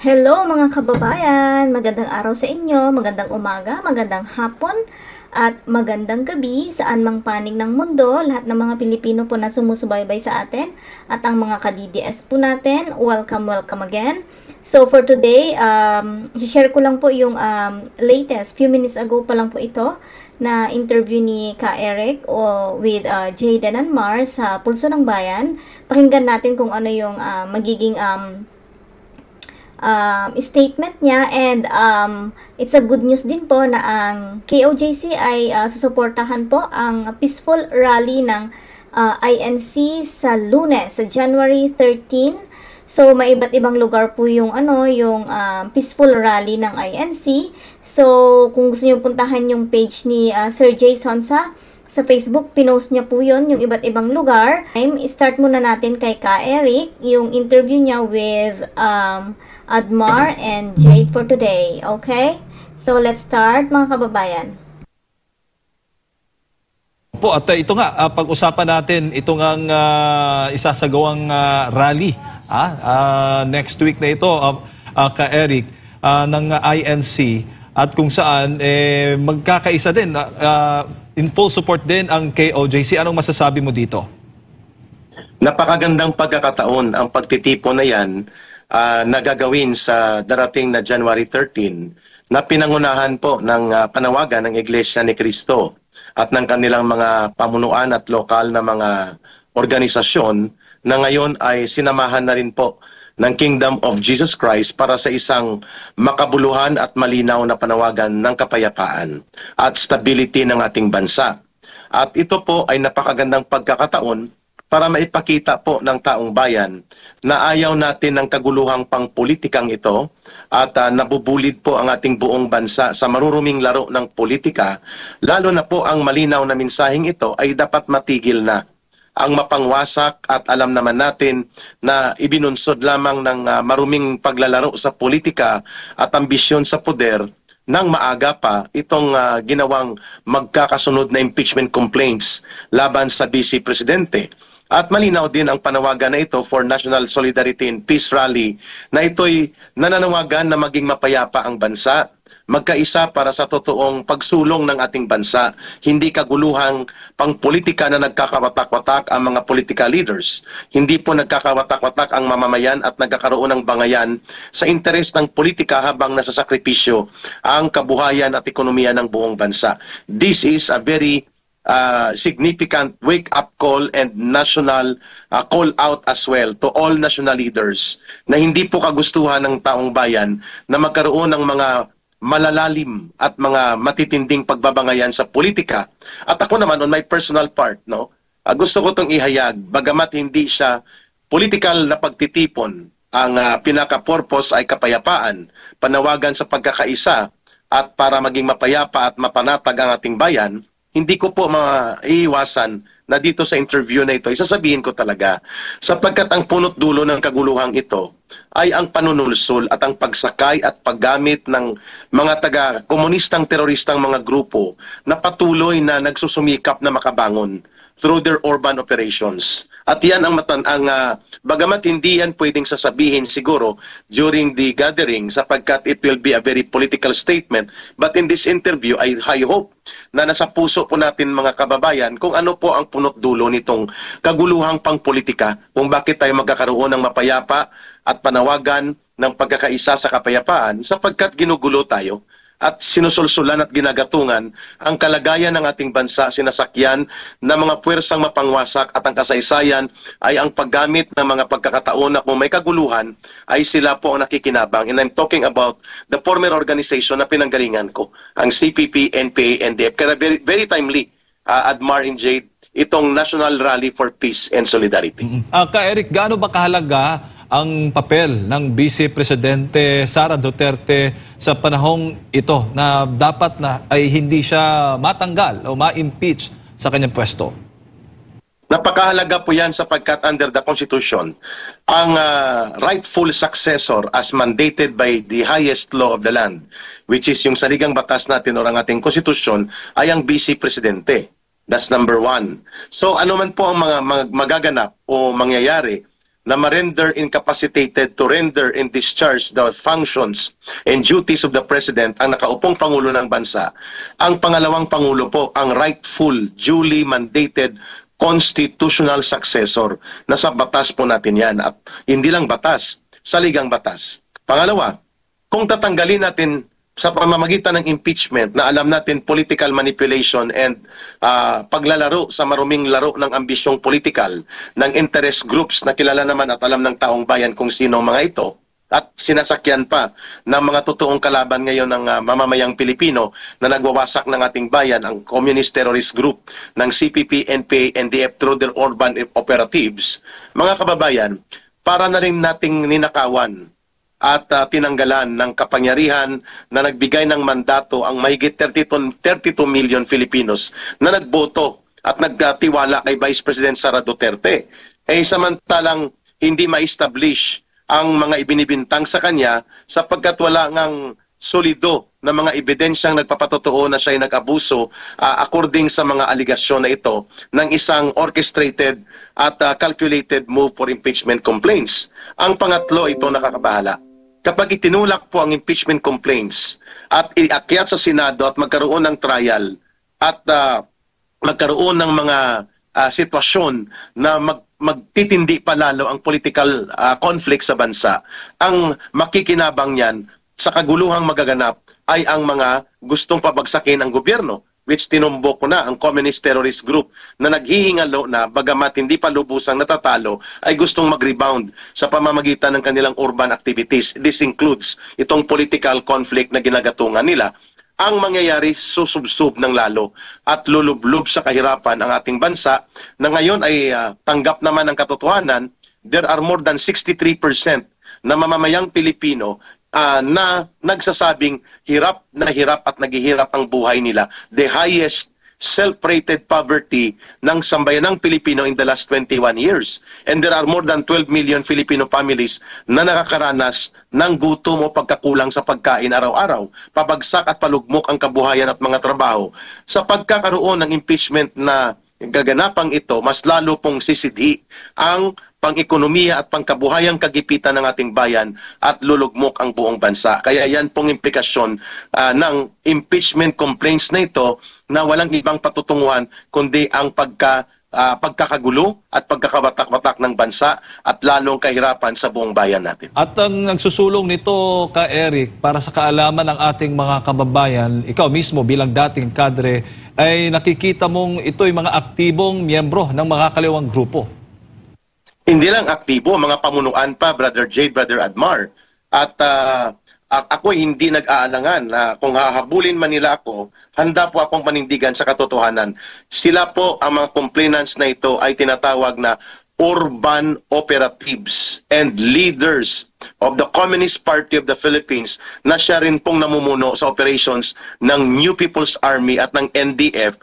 Hello mga kababayan! Magandang araw sa inyo, magandang umaga, magandang hapon, at magandang gabi saan mang panig ng mundo, lahat ng mga Pilipino po na sumusubaybay sa atin, at ang mga ka-DDS po natin, welcome again. So for today, share ko lang po yung latest, few minutes ago pa lang po ito, na interview ni Ka Eric with Jayden and Mars sa Pulso ng Bayan. Pakinggan natin kung ano yung magiging statement niya, and it's a good news din po na ang KOJC ay susuportahan po ang peaceful rally ng INC sa Lunes, sa January 13. So may iba't ibang lugar po yung peaceful rally ng INC. So kung gusto niyo puntahan yung page ni Sir Jay Sonsa sa Facebook, pinost niya po yun, yung iba't ibang lugar. Start muna natin kay Ka Eric, yung interview niya with Admar and Jade for today. Okay? So, let's start mga kababayan. Po, at ito nga, pag-usapan natin itong ang isasagawang rally next week na ito, Ka Eric, ng INC, at kung saan magkakaisa din, in full support din ang KOJC. Anong masasabi mo dito? Napakagandang pagkakataon ang pagtitipon na yan na gagawin sa darating na January 13 na pinangunahan po ng panawagan ng Iglesia ni Cristo at ng kanilang mga pamunuan at lokal na mga organisasyon na ngayon ay sinamahan na rin po ng Kingdom of Jesus Christ para sa isang makabuluhan at malinaw na panawagan ng kapayapaan at stability ng ating bansa. At ito po ay napakagandang pagkakataon para maipakita po ng taong bayan na ayaw natin ng kaguluhang pangpolitikang ito at nabubulid po ang ating buong bansa sa maruruming laro ng politika, lalo na po ang malinaw na mensaheng ito ay dapat matigil na. Ang mapangwasak at alam naman natin na ibinunsod lamang ng maruming paglalaro sa politika at ambisyon sa poder nang maaga pa itong ginawang magkakasunod na impeachment complaints laban sa Vice Presidente. At malinaw din ang panawagan na ito for National Solidarity and Peace Rally na ito'y nananawagan na maging mapayapa ang bansa, magkaisa para sa totoong pagsulong ng ating bansa, hindi kaguluhang pangpolitika na nagkakawatak-watak ang mga political leaders, hindi po nagkakawatak-watak ang mamamayan at nagkakaroon ng bangayan sa interes ng politika habang nasasakripisyo ang kabuhayan at ekonomiya ng buong bansa. This is a very significant wake-up call and national call out as well to all national leaders na hindi po kagustuhan ng taong bayan na magkaroon ng mga malalalim at mga matitinding pagbabangayan sa politika. At ako naman on my personal part, gusto ko itong ihayag, bagamat hindi siya political na pagtitipon, ang pinaka-purpose ay kapayapaan, panawagan sa pagkakaisa at para maging mapayapa at mapanatag ang ating bayan. Hindi ko po maiiwasan na dito sa interview na ito, isasabihin ko talaga, sapagkat ang punot dulo ng kaguluhang ito ay ang panunulsol at ang pagsakay at paggamit ng mga taga-komunistang teroristang mga grupo na patuloy na nagsusumikap na makabangon through their urban operations. At yan ang bagamat hindi yan pwedeng sasabihin siguro during the gathering sapagkat it will be a very political statement, but in this interview I hope na nasa puso po natin mga kababayan kung ano po ang punot dulo nitong kaguluhang pangpolitika, kung bakit tayo magkakaroon ng mapayapa at panawagan ng pagkakaisa sa kapayapaan sapagkat ginugulo tayo at sinusulsulan at ginagatungan ang kalagayan ng ating bansa, sinasakyan ng mga puwersang mapangwasak, at ang kasaysayan ay ang paggamit ng mga pagkakataon na kung may kaguluhan ay sila po ang nakikinabang. And I'm talking about the former organization na pinanggalingan ko, ang CPP, NPA, NDF. Kaya very, very timely, Admar and Jade, itong National Rally for Peace and Solidarity. Ka Eric, gaano ba kahalaga ang papel ng Vice Presidente Sara Duterte sa panahong ito na dapat na ay hindi siya matanggal o ma-impeach sa kanyang pwesto? Napakahalaga po yan sapagkat under the Constitution, ang rightful successor as mandated by the highest law of the land, which is yung saligang batas natin o ang ating konstitusyon, ay ang Vice Presidente. That's number one. So ano man po ang mga magaganap o mangyayari na ma-render incapacitated to render and discharge the functions and duties of the President ang nakaupong Pangulo ng bansa. Ang pangalawang Pangulo po ang rightful, duly mandated constitutional successor. Nasa batas po natin yan. At hindi lang batas, saligang batas. Pangalawa, kung tatanggalin natin sa pamamagitan ng impeachment na alam natin political manipulation and paglalaro sa maruming laro ng ambisyong politikal ng interest groups na kilala naman at alam ng taong bayan kung sino mga ito, at sinasakyan pa ng mga totoong kalaban ngayon ng mamamayang Pilipino na nagwawasak ng ating bayan, ang communist terrorist group ng CPP, NPA, NDF through their urban operatives. Mga kababayan, para na rin nating ninakawan at tinanggalan ng kapangyarihan na nagbigay ng mandato ang mahigit 32 million Filipinos na nagboto at nagtiwala kay Vice President Sara Duterte. Samantalang hindi ma-establish ang mga ibinibintang sa kanya sapagkat wala ngang solido na mga ebidensyang nagpapatotoo na siya'y nag-abuso according sa mga aligasyon na ito ng isang orchestrated at calculated move for impeachment complaints. Ang pangatlo, ito nakakabahala. Kapag itinulak po ang impeachment complaints at iakyat sa Senado at magkaroon ng trial at magkaroon ng mga sitwasyon na magtitindi pa lalo ang political conflict sa bansa, ang makikinabang niyan sa kaguluhang magaganap ay ang mga gustong pabagsakin ang gobyerno, which tinumbok ko na ang communist terrorist group na naghihingalo na bagamat hindi pa lubusang natatalo ay gustong mag-rebound sa pamamagitan ng kanilang urban activities. This includes itong political conflict na ginagatungan nila. Ang mangyayari, susubsub ng lalo at lulublob sa kahirapan ang ating bansa na ngayon ay tanggap naman ang katotohanan. There are more than 63% na mamamayang Pilipino na nagsasabing hirap na hirap at naghihirap ang buhay nila. The highest self-rated poverty ng sambayanang Pilipino in the last 21 years. And there are more than 12 million Filipino families na nakakaranas ng gutom o pagkakulang sa pagkain araw-araw. Pabagsak at palugmok ang kabuhayan at mga trabaho. Sa pagkakaroon ng impeachment na gaganapang ito, mas lalo pong sisidhi ang pang-ekonomiya at pangkabuhayang kagipitan ng ating bayan at lulugmok ang buong bansa. Kaya yan pong implikasyon ng impeachment complaints na ito na walang ibang patutunguhan kundi ang pagkakagulo at pagkakawatak-watak ng bansa at lalong kahirapan sa buong bayan natin. At ang nagsusulong nito, Ka Eric, para sa kaalaman ng ating mga kababayan, ikaw mismo bilang dating kadre, ay nakikita mong ito'y mga aktibong miyembro ng mga kaliwang grupo. Hindi lang aktibo, mga pamunuan pa, Brother Jade, Brother Admar. At ako hindi nag-aalangan na kung hahabulin man nila ako, handa po akong panindigan sa katotohanan. Sila po, ang mga complainants na ito ay tinatawag na urban operatives and leaders of the Communist Party of the Philippines na siya rin pong namumuno sa operations ng New People's Army at ng NDF.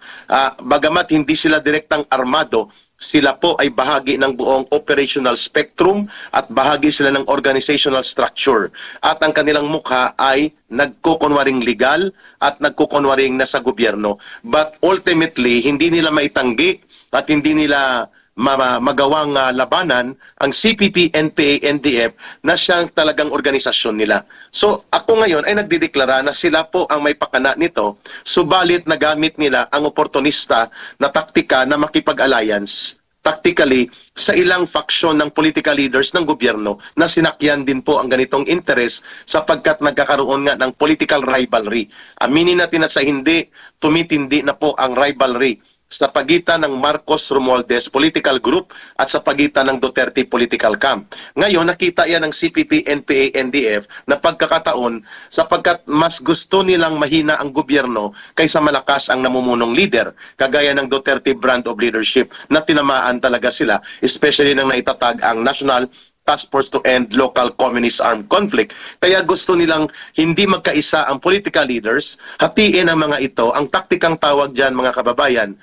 Bagamat hindi sila direktang armado, sila po ay bahagi ng buong operational spectrum at bahagi sila ng organizational structure. At ang kanilang mukha ay nagkukunwaring legal at nagkukunwaring nasa gobyerno. But ultimately, hindi nila maitanggi at hindi nila magawang labanan ang CPP, NPA, NDF na siyang talagang organisasyon nila. So ako ngayon ay nagdideklara na sila po ang may pakana nito, subalit nagamit nila ang oportunista na taktika na makipag-alliance tactically sa ilang faksyon ng political leaders ng gobyerno na sinakyan din po ang ganitong interes sapagkat nagkakaroon nga ng political rivalry. Aminin natin na sa hindi, tumitindi na po ang rivalry sa pagitan ng Marcos Romualdez political group at sa pagitan ng Duterte political camp. Ngayon, nakita yan ng CPP, NPA, NDF na pagkakataon sapagkat mas gusto nilang mahina ang gobyerno kaysa malakas ang namumunong leader, kagaya ng Duterte brand of leadership na tinamaan talaga sila, especially nang naitatag ang National Task Force to End Local Communist Armed Conflict. Kaya gusto nilang hindi magkaisa ang political leaders, hatiin ang mga ito. Ang taktikang tawag dyan, mga kababayan,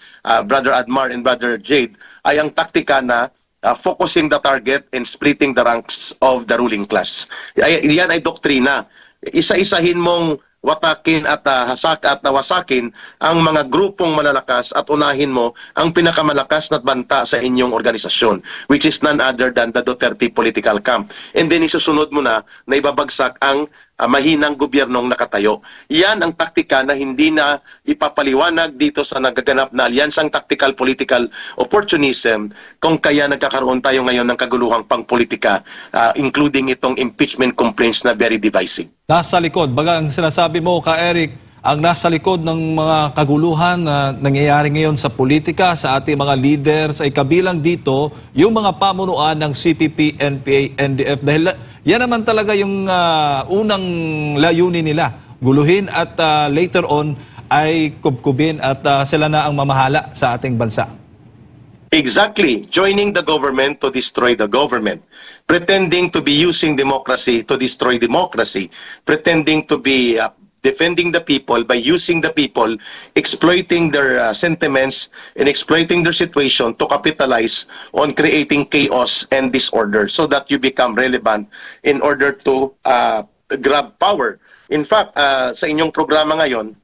Brother Admar and Brother Jade, ay ang taktika na focusing the target and splitting the ranks of the ruling class. Yan ay doktrina. Isa-isahin mong watakin at wasakin ang mga grupong malalakas at unahin mo ang pinakamalakas na banta sa inyong organisasyon, which is none other than the Duterte political camp. And then isusunod mo na ibabagsak ang mahinang gobyernong nakatayo. Yan ang taktika na hindi na ipapaliwanag dito sa nagaganap na alyansang tactical political opportunism, kung kaya nagkakaroon tayo ngayon ng kaguluhang pangpolitika, including itong impeachment complaints na very divisive. Nasa likod, baga ang sinasabi mo ka Eric, ang nasa likod ng mga kaguluhan na nangyayari ngayon sa politika, sa ating mga leaders, ay kabilang dito yung mga pamunuan ng CPP, NPA, NDF. Dahil yan naman talaga yung unang layunin nila, guluhin at later on ay kubkubin at sila na ang mamahala sa ating bansa. Exactly. Joining the government to destroy the government. Pretending to be using democracy to destroy democracy. Pretending to be defending the people by using the people, exploiting their sentiments and exploiting their situation to capitalize on creating chaos and disorder so that you become relevant in order to grab power. In fact, sa inyong programa ngayon,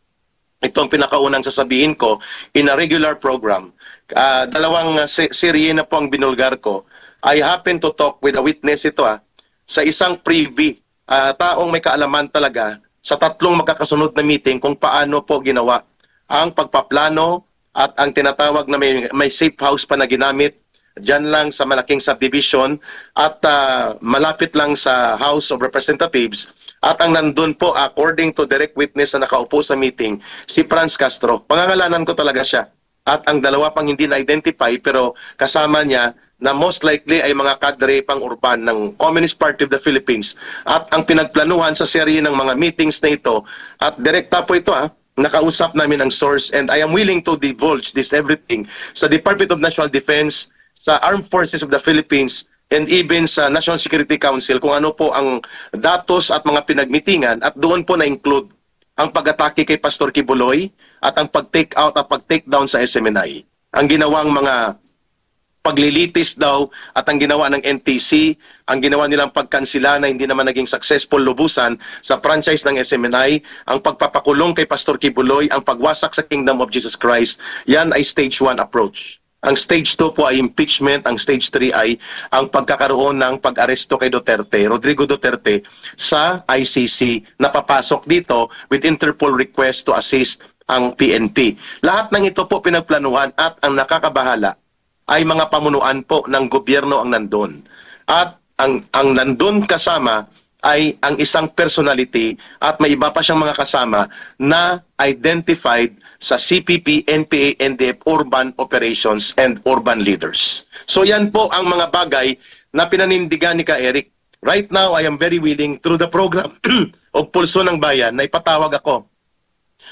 itong pinakaunang sasabihin ko, in a regular program, dalawang serye na po ang binulgar ko. I happen to talk with a witness ito sa isang privy, taong may kaalaman talaga sa tatlong magkakasunod na meeting kung paano po ginawa ang pagpaplano at ang tinatawag na may safe house pa na ginamit dyan lang sa malaking subdivision at malapit lang sa House of Representatives. At ang nandun po, according to direct witness na nakaupo sa meeting, si Franz Castro. Pangangalanan ko talaga siya. At ang dalawa pang hindi na-identify pero kasama niya na most likely ay mga kadre pang urban ng Communist Party of the Philippines. At ang pinagplanuhan sa serye ng mga meetings na ito, at direkta po ito nakausap namin ang source, and I am willing to divulge this everything sa Department of National Defense, sa Armed Forces of the Philippines, and even sa National Security Council kung ano po ang datos at mga pinagmitingan, at doon po na-include ang pag-atake kay Pastor Kibuloy at ang pag-take out at pag-take down sa SMNI. Ang ginawang mga paglilitis daw at ang ginawa ng NTC, ang ginawa nilang pagkansila na hindi naman naging successful lubusan sa franchise ng SMNI, ang pagpapakulong kay Pastor Kibuloy, ang pagwasak sa Kingdom of Jesus Christ, yan ay stage 1 approach. Ang stage 2 po ay impeachment, ang stage 3 ay ang pagkakaroon ng pag-aresto kay Duterte, Rodrigo Duterte, sa ICC na papasok dito with Interpol request to assist ang PNP. Lahat ng ito po pinagplanuhan at ang nakakabahala ay mga pamunuan po ng gobyerno ang nandun. At ang nandun kasama ay ang isang personality at may iba pa siyang mga kasama na identified sa CPP, NPA, NDF, urban operations and urban leaders. So yan po ang mga bagay na pinanindigan ni Ka Eric. Right now, I am very willing through the program of Pulso ng Bayan na ipatawag ako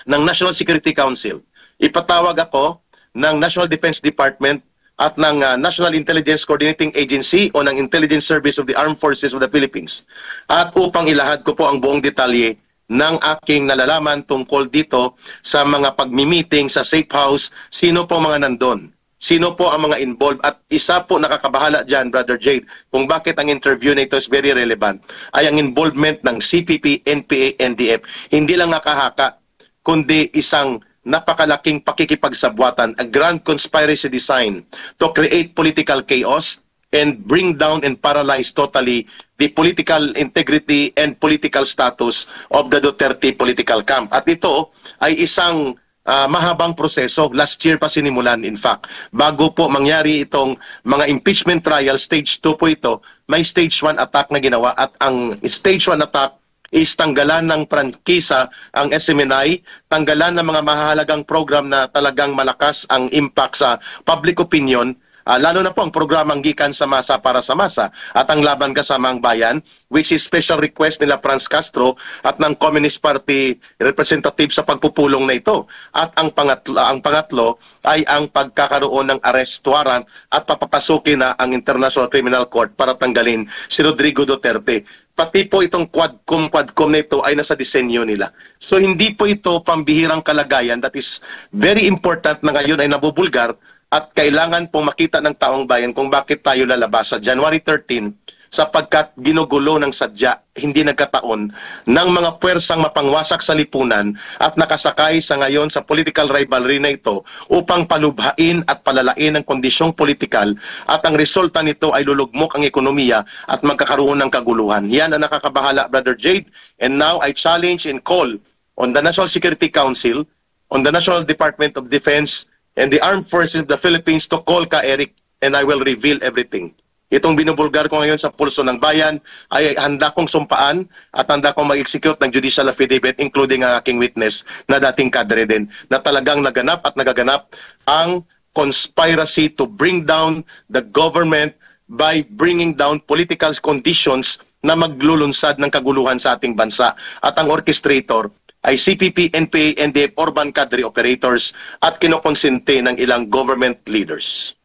ng National Security Council. Ipatawag ako ng National Defense Department at ng National Intelligence Coordinating Agency o ng Intelligence Service of the Armed Forces of the Philippines. At upang ilahad ko po ang buong detalye ng aking nalalaman tungkol dito sa mga pagmi-meeting sa safe house, sino po mga nandun, sino po ang mga involved, at isa po nakakabahala dyan, Brother Jade, kung bakit ang interview na ito is very relevant, ay ang involvement ng CPP, NPA, NDF. Hindi lang nakahaka, kundi isang napakalaking pakikipagsabwatan, a grand conspiracy design to create political chaos and bring down and paralyze totally the political integrity and political status of the Duterte political camp. At ito ay isang mahabang proseso. Last year pa sinimulan, in fact. Bago po mangyari itong mga impeachment trial, stage 2 po ito, may stage 1 attack na ginawa, at ang stage 1 attack is tanggalan ng prangkisa ang SMNI, tanggalan ng mga mahalagang program na talagang malakas ang impact sa public opinion, lalo na po ang programang Gikan sa Masa para sa Masa at ang Laban Kasama ang Bayan, which is special request nila Franz Castro at ng Communist Party representative sa pagpupulong na ito. At ang pangatlo ay ang pagkakaroon ng arrest warrant at papapasukin na ang International Criminal Court para tanggalin si Rodrigo Duterte. Pati po itong quadcom na ito ay nasa disenyo nila. So hindi po ito pambihirang kalagayan that is very important na ngayon ay nabubulgar, at kailangan pong makita ng taong bayan kung bakit tayo lalabas sa January 13 sapagkat ginugulo ng sadya, hindi nagkataon, ng mga puwersang mapangwasak sa lipunan at nakasakay sa ngayon sa political rivalry na ito upang palubhain at palalain ang kondisyong politikal at ang resulta nito ay lulugmok ang ekonomiya at magkakaroon ng kaguluhan. Yan ang nakakabahala, Brother Jade. And now I challenge and call on the National Security Council, on the National Department of Defense, and the Armed Forces of the Philippines to call ka, Eric, and I will reveal everything. Itong binubulgar ko ngayon sa pulso ng bayan ay handa kong sumpaan at handa kong mag-execute ng judicial affidavit, including ang aking witness na dating kadre din, na talagang naganap at nagaganap ang conspiracy to bring down the government by bringing down political conditions na maglulunsad ng kaguluhan sa ating bansa. At ang orchestrator ay CPP, NPA, NDF, urban cadre operators at kinokonsente ng ilang government leaders.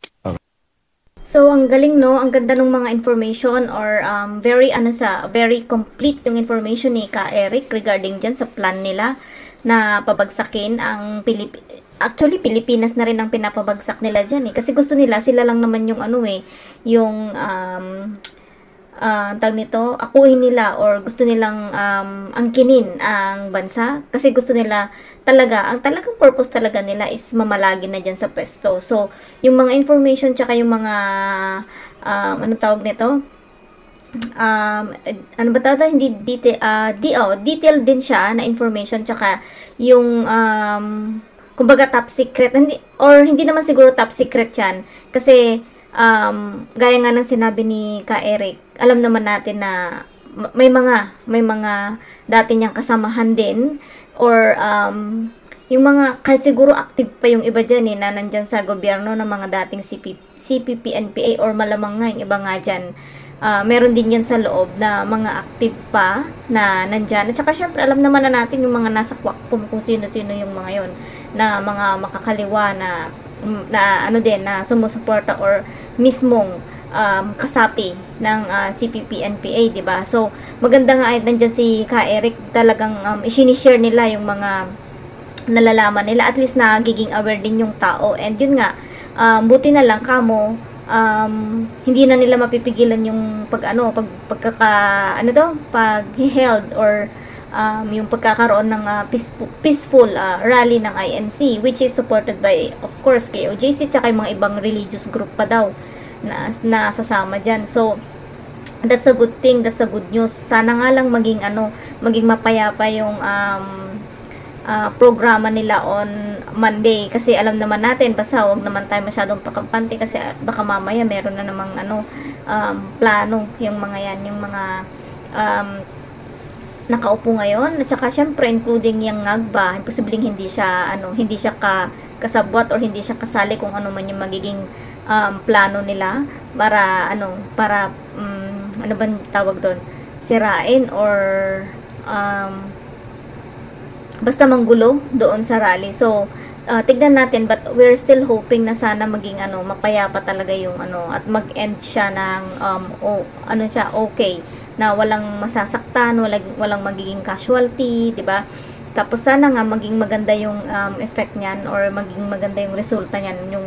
So, ang galing, no? Ang ganda ng mga information or very complete yung information ni Ka Eric regarding dyan sa plan nila na pabagsakin ang Actually, Pilipinas na rin ang pinapabagsak nila dyan eh. Kasi gusto nila, sila lang naman yung yung tawag nito, akuhin nila or gusto nilang angkinin ang bansa kasi gusto nila ang talagang purpose talaga nila is mamalagi na dyan sa pwesto. So, yung mga information tsaka yung mga ano tawag nito, ano ba tawag, hindi detailed din siya na information tsaka yung kumbaga top secret, hindi naman siguro top secret yan kasi gaya nga ng sinabi ni Ka Eric, alam naman natin na may mga dati niyang kasamahan din or yung mga kahit siguro active pa yung iba dyan na nandyan sa gobyerno ng mga dating CPP, NPA or malamang nga yung iba nga dyan. Meron din yan sa loob na mga active pa na nandyan. At saka syempre alam naman na natin yung mga nasa kwakpom kung sino-sino yung mga yon na mga makakaliwa na sumusuporta or mismong kasapi ng CPP, NPA, diba? So, maganda nga ay nandyan si Ka Eric, talagang isinishare nila yung mga nalalaman nila, at least nagiging aware din yung tao, and yun nga, buti na lang kamo, hindi na nila mapipigilan yung pag-held or yung pagkakaroon ng peaceful rally ng INC, which is supported by, of course, KOJC, tsaka yung mga ibang religious group pa daw na sasama dyan. So, that's a good thing, that's a good news. Sana nga lang maging mapayapa yung programa nila on Monday, kasi alam naman natin, basta huwag naman tayo masyadong pakampante kasi baka mamaya meron na namang plano yung mga yan, yung mga nakaupo ngayon, at saka syempre including yung Ngagba, imposibleng hindi siya kasabwat or hindi siya kasali kung ano man yung magiging plano nila para ano bang tawag doon, sirain or basta manggulo doon sa rally. So tignan natin, but we're still hoping na sana maging mapayapa talaga yung at mag-end siya ng okay, na walang masasaktan, walang magiging casualty, 'di ba? Tapos sana nga maging maganda yung effect niyan or maging maganda yung resulta niyan, yung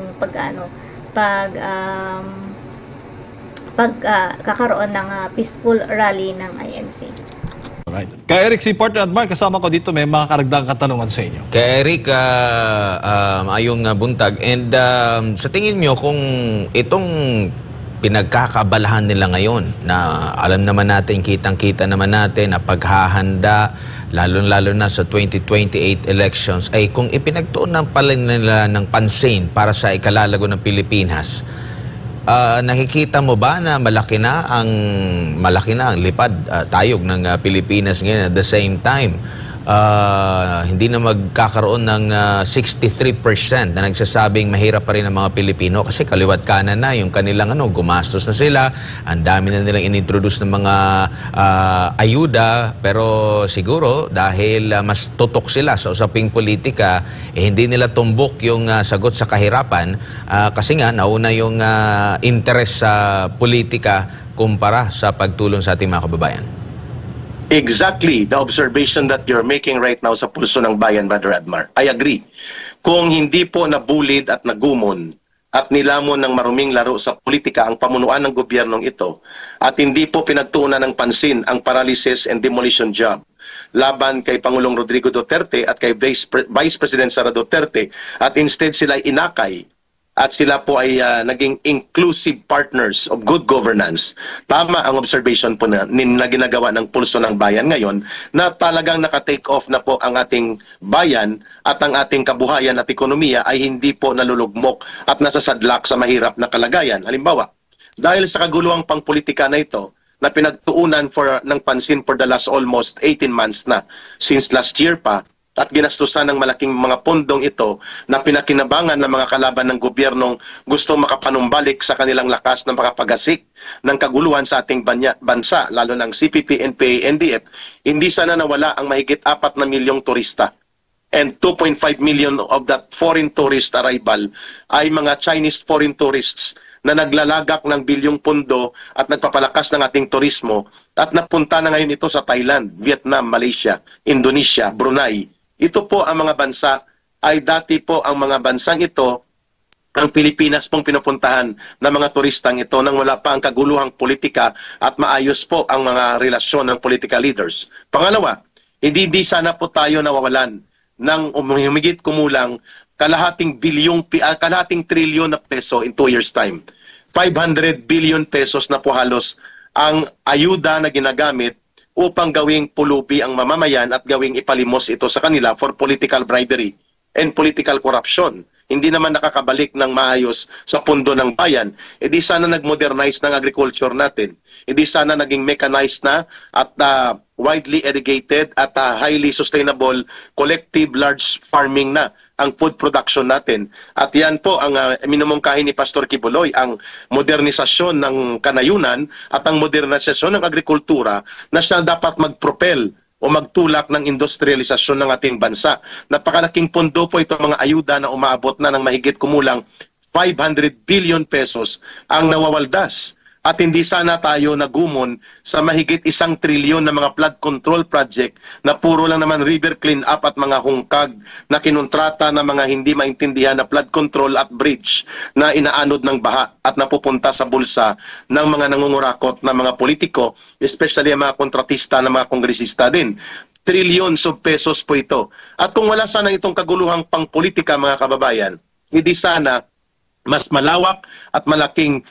kakaroon ng peaceful rally ng INC. Alright. Kay Eric, si Partner Admar, kasama ko dito, may mga karagdagang katanungan sa inyo. Kay Eric, ayong buntag. And sa tingin nyo, kung itong pinagkakabalahan nila ngayon, na alam naman natin, kitang-kita naman natin, na paghahanda, lalo-lalo na sa 2028 elections, ay kung ipinagtuunan pala nila ng pansin para sa ikalalago ng Pilipinas, nakikita mo ba na malaki na ang lipad, tayog ng Pilipinas ngayon? At the same time, hindi na magkakaroon ng 63% na nagsasabing mahirap pa rin ang mga Pilipino kasi kaliwat kanan na yung kanilang gumastos na sila, ang dami na nilang inintroduce ng mga ayuda, pero siguro dahil mas tutok sila sa usaping politika, hindi nila tumbok yung sagot sa kahirapan kasi nga nauna yung interest sa politika kumpara sa pagtulong sa ating mga kababayan. Exactly the observation that you're making right now sa pulso ng bayan, Brother Admar. I agree. Kung hindi po nabulid at nagumon at nilamon ng maruming laro sa politika ang pamunuan ng gobyernong ito at hindi po pinagtuunan ng pansin ang paralysis and demolition job laban kay Pangulong Rodrigo Duterte at kay Vice President Sara Duterte, at instead sila inakay at sila po ay naging inclusive partners of good governance. Tama ang observation po na ginagawa ng Pulso ng Bayan ngayon na talagang naka-take off na po ang ating bayan at ang ating kabuhayan at ekonomiya ay hindi po nalulugmok at nasasadlak sa mahirap na kalagayan. Halimbawa, dahil sa kaguluhang pangpolitika na ito na pinagtuunan ng pansin for the last almost 18 months na since last year pa, at ginastusan ng malaking mga pondong ito na pinakinabangan ng mga kalaban ng gobyernong gusto makapanumbalik sa kanilang lakas na makapagasik ng kaguluhan sa ating bansa, lalo ng CPP, NPA, NDF, hindi sana nawala ang mahigit 4 na milyong turista. And 2.5 million of that foreign tourist arrival ay mga Chinese foreign tourists na naglalagak ng bilyong pondo at nagpapalakas ng ating turismo, at napunta na ngayon ito sa Thailand, Vietnam, Malaysia, Indonesia, Brunei. Ito po ang mga bansa ay dati po ang mga bansang ito ang Pilipinas pong pinupuntahan ng mga turistang ito nang wala pa ang kaguluhang politika at maayos po ang mga relasyon ng political leaders. Pangalawa, hindi sana po tayo nawawalan ng humigit kumulang kalahating trilyon na peso in 2 years time. 500 billion pesos na po halos ang ayuda na ginagamit upang gawing pulubi ang mamamayan at gawing ipalimos ito sa kanila for political bribery and political corruption. Hindi naman nakakabalik ng maayos sa pundo ng bayan. E di sana nag-modernize ng agriculture natin. E di sana naging mechanized na at widely irrigated at highly sustainable collective large farming na ang food production natin. At yan po ang minumungkahi ni Pastor Kibuloy, ang modernisasyon ng kanayunan at ang modernisasyon ng agrikultura na siya dapat mag-propel o magtulak ng industrialisasyon ng ating bansa. Napakalaking pondo po ito, mga ayuda na umaabot na ng mahigit kumulang 500 billion pesos ang nawawaldas. At hindi sana tayo nagumon sa mahigit 1 trilyon na mga flood control project na puro lang naman river clean up at mga hungkag na kinontrata ng mga hindi maintindihan na flood control at bridge na inaanod ng baha at napupunta sa bulsa ng mga nangungurakot na mga politiko, especially ang mga kontratista na mga kongresista din. Trillions of pesos po ito. At kung wala sana itong kaguluhang pangpolitika, mga kababayan, hindi sana mas malawak at malaking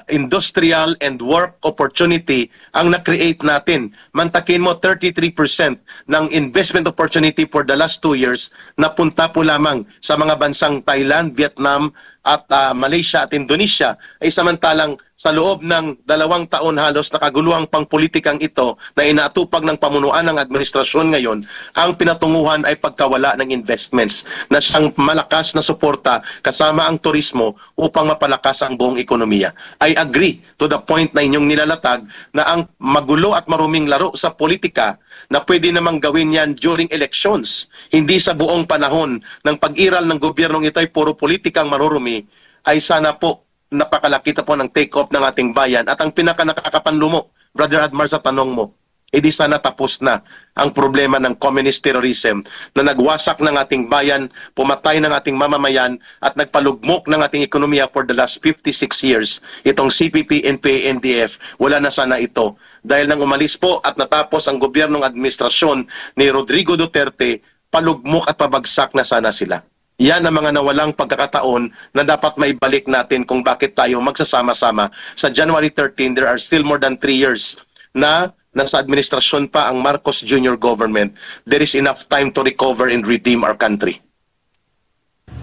industrial and work opportunity ang na-create natin. Mantakin mo, 33% ng investment opportunity for the last 2 years napunta po lamang sa mga bansang Thailand, Vietnam at Malaysia at Indonesia, ay samantalang sa loob ng 2 taon halos nakaguluhang pangpolitikang ito na inaatupag ng pamunuan ng administrasyon ngayon, ang pinatunguhan ay pagkawala ng investments na siyang malakas na suporta kasama ang turismo upang mapalakas ang buong ekonomiya. I agree to the point na inyong nilalatag na ang magulo at maruming laro sa politika na pwede namang gawin yan during elections, hindi sa buong panahon ng pag-iral ng gobyernong ito ay puro politikang marurumi, ay sana po napakalakita po ng take-off ng ating bayan. At ang pinaka-nakakapanlo mo, Brother Admar, sa tanong mo, edi sana tapos na ang problema ng communist terrorism na nagwasak ng ating bayan, pumatay ng ating mamamayan at nagpalugmok ng ating ekonomiya for the last 56 years. Itong CPP, NPA, NDF, wala na sana ito. Dahil nang umalis po at natapos ang gobyernong administrasyon ni Rodrigo Duterte, palugmok at pabagsak na sana sila. Yan ang mga nawalang pagkakataon na dapat maibalik natin kung bakit tayo magsasama-sama. Sa January 13, there are still more than 3 years na nasa administrasyon pa ang Marcos Jr. government. There is enough time to recover and redeem our country.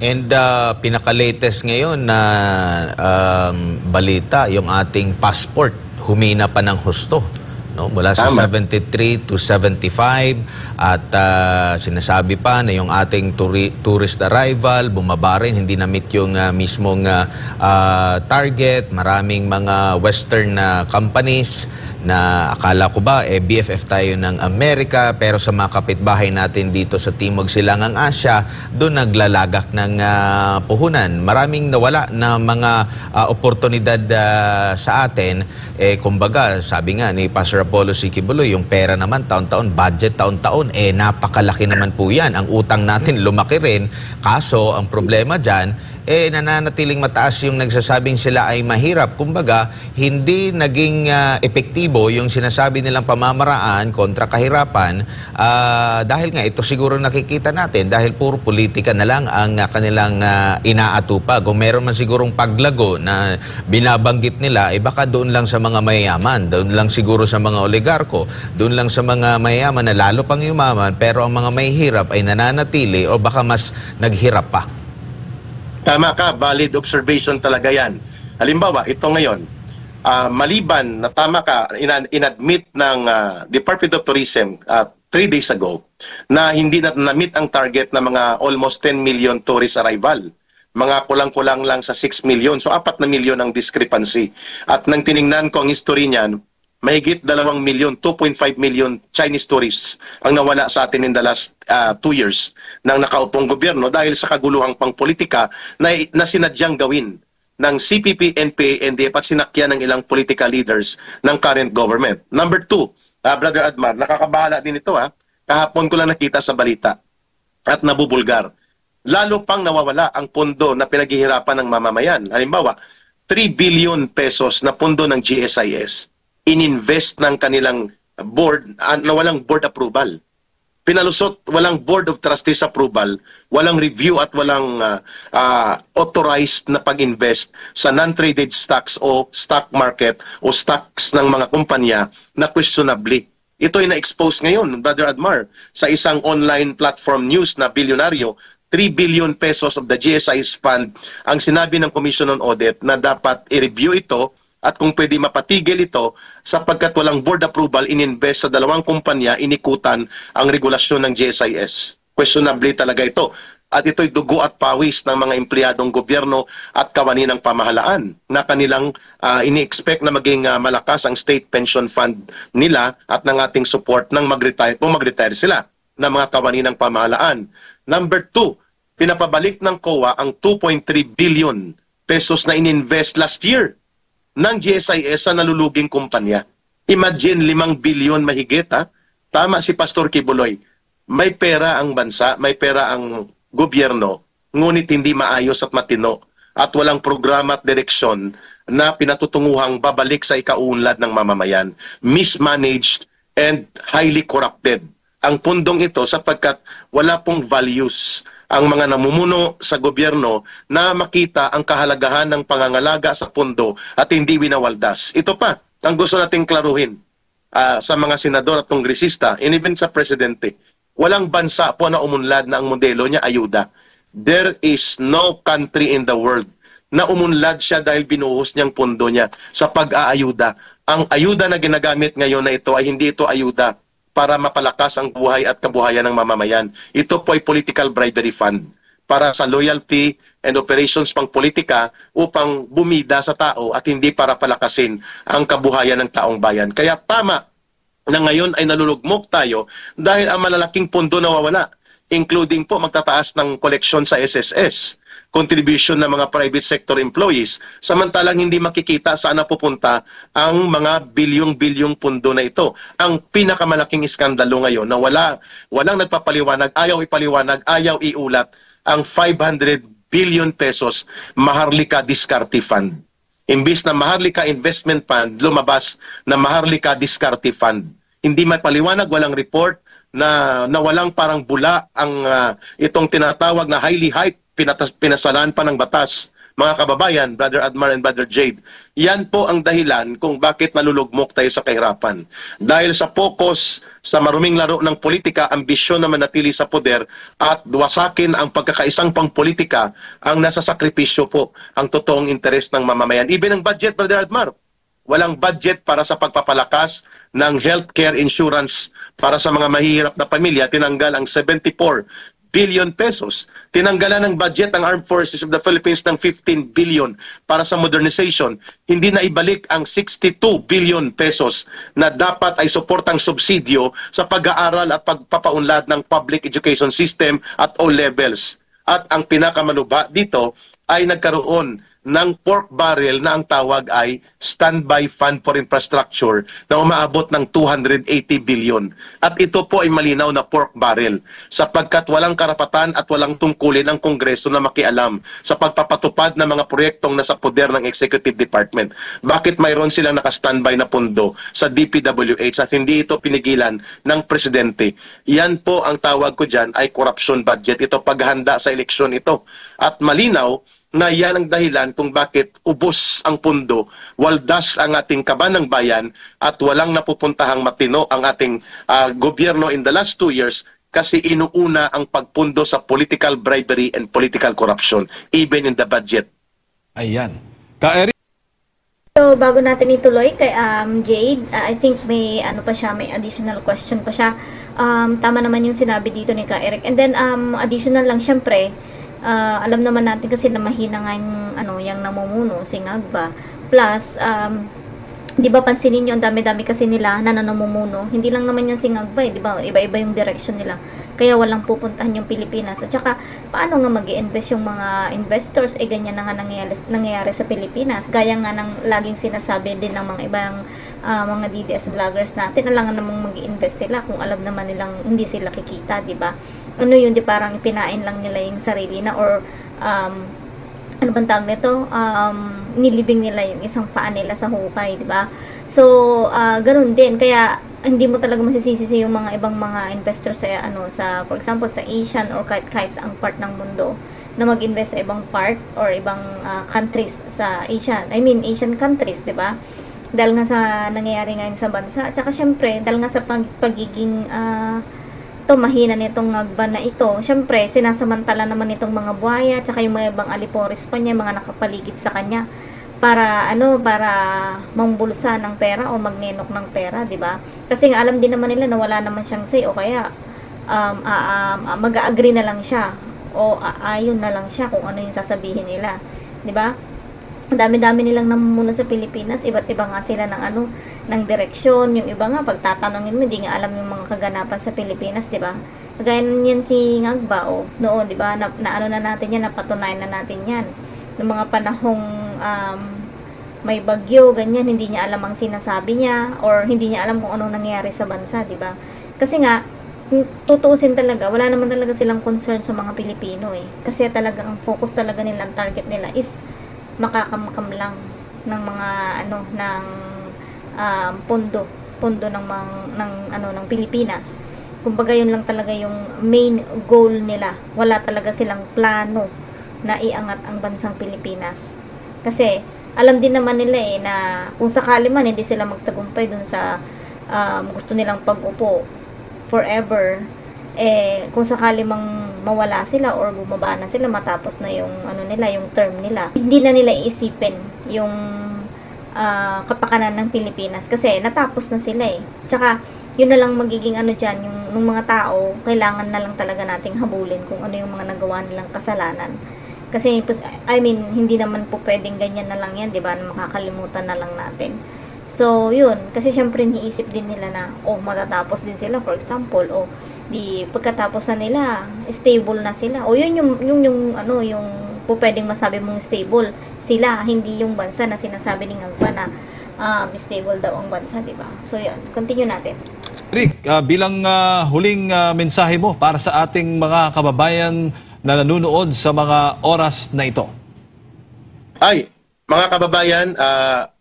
And pinaka-latest ngayon na balita, yung ating passport, humina pa ng husto. No, mula sa 73 to 75 at sinasabi pa na yung ating tourist arrival bumaba rin, hindi na-meet yung mismong target. Maraming mga western companies na akala ko ba BFF tayo ng Amerika, pero sa mga kapitbahay natin dito sa Timog Silangang Asya, doon naglalagak ng puhunan. Maraming nawala na mga oportunidad sa atin. Kumbaga, sabi nga ni Pastor Apollo C. Kibuloy, yung pera naman taon-taon, budget taon-taon, napakalaki naman po yan. Ang utang natin lumaki rin. Kaso, ang problema dyan, nananatiling mataas yung nagsasabing sila ay mahirap. Kumbaga, hindi naging epektibo yung sinasabi nilang pamamaraan kontra kahirapan dahil nga ito siguro nakikita natin dahil puro politika na lang ang kanilang inaatupag. Kung meron man sigurong paglago na binabanggit nila, baka doon lang sa mga mayayaman, doon lang siguro sa mga oligarko, doon lang sa mga mayayaman na lalo pang yumaman, pero ang mga mahihirap ay nananatili o baka mas naghirap pa. Tama ka, valid observation talaga yan. Halimbawa, ito ngayon, maliban na tama ka, inadmit ng Department of Tourism 3 days ago na hindi na-meet ang target na mga almost 10 million tourist arrival. Mga kulang-kulang lang sa 6 million. So 4 na million ang discrepancy. At nang tiningnan ko ang history niyan, mahigit 2 million, 2.5 million Chinese tourists ang nawala sa atin in the last 2 years ng nakaupong gobyerno dahil sa kaguluhang pangpolitika na sinadyang gawin ng CPP, NPA, NDF at sinakyan ng ilang political leaders ng current government. Number 2, Brother Admar, nakakabahala din ito kahapon ko lang nakita sa balita at nabubulgar. Lalo pang nawawala ang pondo na pinaghihirapan ng mamamayan. Halimbawa, 3 billion pesos na pondo ng GSIS ininvest ng kanilang board na walang board approval. Pinalusot, walang board of trustees approval, walang review at walang authorized na pag-invest sa non-traded stocks o stock market o stocks ng mga kumpanya na questionably. Ito ay na-expose ngayon, Brother Admar, sa isang online platform news na bilyonaryo, 3 billion pesos of the GSIS fund ang sinabi ng Commission on Audit na dapat i-review ito at kung pwede mapatigil ito sapagkat walang board approval, ininvest sa 2 kumpanya, inikutan ang regulasyon ng GSIS. Questionably talaga ito. At ito'y dugo at pawis ng mga empleyadong gobyerno at kawani ng pamahalaan na kanilang ini-expect na maging malakas ang state pension fund nila at ng ating support ng mag-retire, kung mag-retire sila ng mga kawani ng pamahalaan. Number 2, pinapabalik ng COA ang 2.3 billion pesos na ininvest last year ng GSIS sa naluluging kumpanya. Imagine 5 billion mahigit. Tama si Pastor Kibuloy. May pera ang bansa, may pera ang gobyerno, ngunit hindi maayos at matino at walang programa at direksyon na pinatutunguhang babalik sa ikaunlad ng mamamayan. Mismanaged and highly corrupted ang pundong ito sapagkat wala pong values ang mga namumuno sa gobyerno na makita ang kahalagahan ng pangangalaga sa pundo at hindi winawaldas. Ito pa, ang gusto nating klaruhin sa mga senador at kongresista, and even sa presidente, walang bansa po na umunlad na ang modelo niya ayuda. There is no country in the world na umunlad siya dahil binuhos niyang pundo niya sa pag-aayuda. Ang ayuda na ginagamit ngayon na ito ay hindi ito ayuda para mapalakas ang buhay at kabuhayan ng mamamayan. Ito po ay political bribery fund para sa loyalty and operations pang politika upang bumida sa tao at hindi para palakasin ang kabuhayan ng taong bayan. Kaya tama na ngayon ay nalulugmok tayo dahil ang malalaking pondo nawawala, including po magtataas ng koleksyon sa SSS, contribution ng mga private sector employees, samantalang hindi makikita saan napupunta ang mga bilyong-bilyong pundo na ito. Ang pinakamalaking iskandalo ngayon na walang nagpapaliwanag, ayaw ipaliwanag, ayaw iulat, ang 500 billion pesos Maharlika Diskarte Fund. Imbis na Maharlika Investment Fund, lumabas na Maharlika Diskarte Fund. Hindi may paliwanag, walang report, na walang parang bula ang itong tinatawag na highly hype, pinasalaan pa ng batas. Mga kababayan, Brother Admar and Brother Jade, yan po ang dahilan kung bakit nalulugmok tayo sa kahirapan. Dahil sa focus sa maruming laro ng politika, ambisyon na manatili sa poder at wasakin ang pagkakaisang pangpolitika, ang nasa sakripisyo po ang totoong interes ng mamamayan. Even ang budget, Brother Admar, walang budget para sa pagpapalakas ng healthcare insurance para sa mga mahihirap na pamilya. Tinanggal ang 74 billion pesos. Tinanggalan ng budget ang Armed Forces of the Philippines ng 15 billion para sa modernization. Hindi na ibalik ang 62 billion pesos na dapat ay suportang subsidyo sa pag-aaral at pagpapaunlad ng public education system at all levels. At ang pinakamalubha dito ay nagkaroon ng pork barrel na ang tawag ay Standby Fund for Infrastructure na umaabot ng 280 billion. At ito po ay malinaw na pork barrel sapagkat walang karapatan at walang tungkulin ang Kongreso na makialam sa pagpapatupad ng mga proyektong nasa poder ng Executive Department. Bakit mayroon silang nakastandby na pondo sa DPWH at hindi ito pinigilan ng Presidente? Yan po ang tawag ko dyan ay corruption budget. Ito paghahanda sa eleksyon ito. At malinaw na yan ang dahilan kung bakit ubos ang pundo, waldas ang ating kaban ng bayan at walang napupuntahang matino ang ating gobyerno in the last 2 years kasi inuuna ang pagpundo sa political bribery and political corruption even in the budget. Ayan. Ka-Eric? So, bago natin ituloy kay Jade, I think may ano pa siya, may additional question pa siya. Tama naman yung sinabi dito ni Ka-Eric. And then, additional lang, syempre, alam naman natin kasi na mahina nga yung namumuno, si Ngagba. Plus, di ba pansinin nyo, ang dami-dami kasi nila na namumuno. Hindi lang naman yan si Ngagba, di ba? Iba-iba yung direction nila. Kaya walang pupuntahan yung Pilipinas. At saka, paano nga mag-i-invest yung mga investors? Ganyan na nga nangyayari sa Pilipinas. Gaya nga ng laging sinasabi din ng mga ibang mga DDS vloggers natin. Alangan namang mag-i-invest sila kung alam naman nilang hindi sila kikita, di ba? Ano yun, di parang ipinain lang nila yung sarili na or ano bang tawag nito? Nilibing nila yung isang paa nila sa hukay, di ba? So, ganun din. Kaya, hindi mo talaga masisisi yung mga ibang mga investors sa, sa, for example, sa Asian or kahit sa ang part ng mundo na mag-invest sa ibang part or ibang countries sa Asian. I mean, Asian countries, di ba? Dahil nga sa nangyayari ngayon sa bansa. At saka, syempre, dahil nga sa pagiging mahina nitong Ngagba na ito. Siyempre, sinasamantala naman itong mga buhaya at saka yung mga ibang alipores pa niya, mga nakapaligid sa kanya para para mangbulsa ng pera o magnenok ng pera, di ba? Kasi nga alam din naman nila na wala naman siyang say o kaya mag-agree na lang siya o aayon na lang siya kung ano yung sasabihin nila, di ba? Dami-dami nilang namumuno sa Pilipinas, iba't iba nga sila ng direksyon. Yung iba nga pagtatanungin mo, hindi nga alam yung mga kaganapan sa Pilipinas, 'di ba? Kagaya niyan si Ngagba noon, 'di ba? Na ano na natin 'yan, napatunayan na natin 'yan. Ng mga panahong may bagyo, ganyan, hindi niya alam ang sinasabi niya or hindi niya alam kung anong nangyayari sa bansa, 'di ba? Kasi nga tutuusin talaga, wala naman talaga silang concern sa mga Pilipino Kasi talaga ang focus talaga nila, ang target nila is makakamkam lang ng mga ng pondo ng Pilipinas. Kumbaga yun lang talaga yung main goal nila. Wala talaga silang plano na iangat ang bansang Pilipinas. Kasi alam din naman nila na kung sakali man hindi sila magtagumpay dun sa gusto nilang pag-upo forever, kung sakali mang mawala sila or bumaba na sila matapos na yung yung term nila, hindi na nila iisipin yung kapakanan ng Pilipinas kasi natapos na sila Tsaka yun na lang magiging dyan, yung mga tao, kailangan na lang talaga nating habulin kung ano yung mga nagawa nilang kasalanan. Kasi I mean, hindi naman po pwedeng ganyan na lang yan, 'di ba? Makakalimutan na lang natin. So, yun, kasi syempre niisip din nila na matatapos din sila, for example, di pagkatapos na nila stable na sila yun yung po pwedeng masabi mong stable sila, hindi yung bansa na sinasabi ni Ngagba na stable daw ang bansa, di ba? So yun, continue natin. Rick, bilang huling mensahe mo para sa ating mga kababayan na nanonood sa mga oras na ito. Mga kababayan,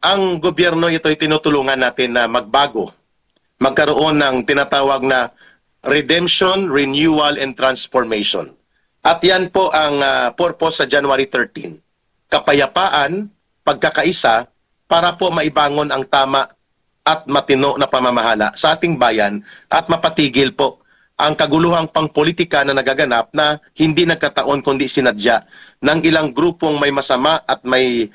ang gobyerno ito ay tinutulungan natin na magbago, magkaroon ng tinatawag na redemption, renewal, and transformation. At yan po ang purpose sa January 13. Kapayapaan, pagkakaisa, para po maibangon ang tama at matino na pamamahala sa ating bayan at mapatigil po ang kaguluhang pangpolitika na nagaganap na hindi nagkataon kundi sinadya ng ilang grupong may masama at may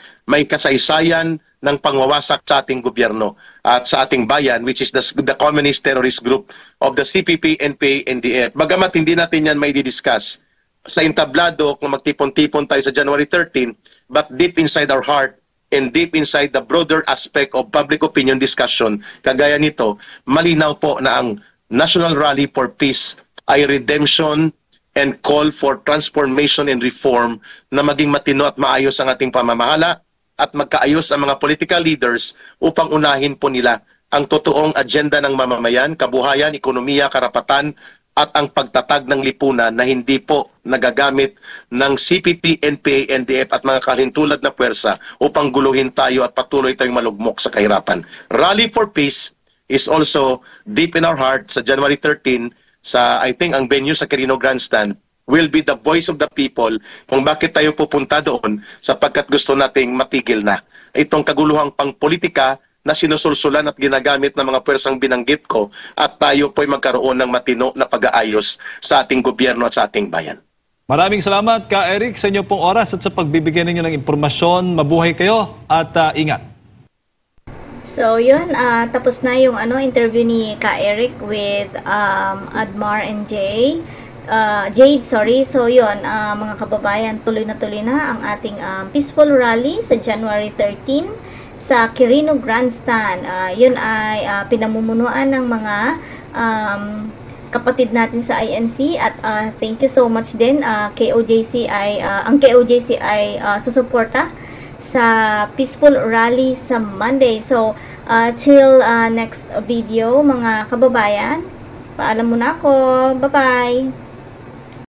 kasaysayan ng pangwawasak sa ating gobyerno at sa ating bayan, which is the communist terrorist group of the CPP, NPA, NDF. Bagamat hindi natin yan may di-discuss sa entablado kung magtipon-tipon tayo sa January 13, but deep inside our heart and deep inside the broader aspect of public opinion discussion, kagaya nito, malinaw po na ang National Rally for Peace ay redemption, and call for transformation and reform na maging matino at maayos ang ating pamamahala at magkaayos ang mga political leaders upang unahin po nila ang totoong agenda ng mamamayan, kabuhayan, ekonomiya, karapatan at ang pagtatag ng lipunan na hindi po nagagamit ng CPP, NPA, NDF at mga kalintulad na puwersa upang guluhin tayo at patuloy tayong malugmok sa kahirapan. Rally for Peace is also deep in our heart. Sa January 13, sa I think ang venue sa Quirino Grandstand will be the voice of the people kung bakit tayo pupunta doon sapagkat gusto nating matigil na itong kaguluhang pangpolitika na sinusulsulan at ginagamit ng mga pwersang binanggit ko at tayo po'y magkaroon ng matino na pag-aayos sa ating gobyerno at sa ating bayan. Maraming salamat Ka Eric sa inyo pong oras at sa pagbibigay ninyo ng impormasyon. Mabuhay kayo at ingat. So yun, tapos na yung interview ni Ka Eric with Admar and Jade, sorry. So yun, mga kababayan, tuloy na ang ating peaceful rally sa January 13 sa Quirino Grandstand. Yun ay pinamumunuan ng mga kapatid natin sa INC at thank you so much din. Ang KOJC ay susuporta sa peaceful rally sa Monday. So, till next video mga kababayan, paalam muna ako. Bye-bye!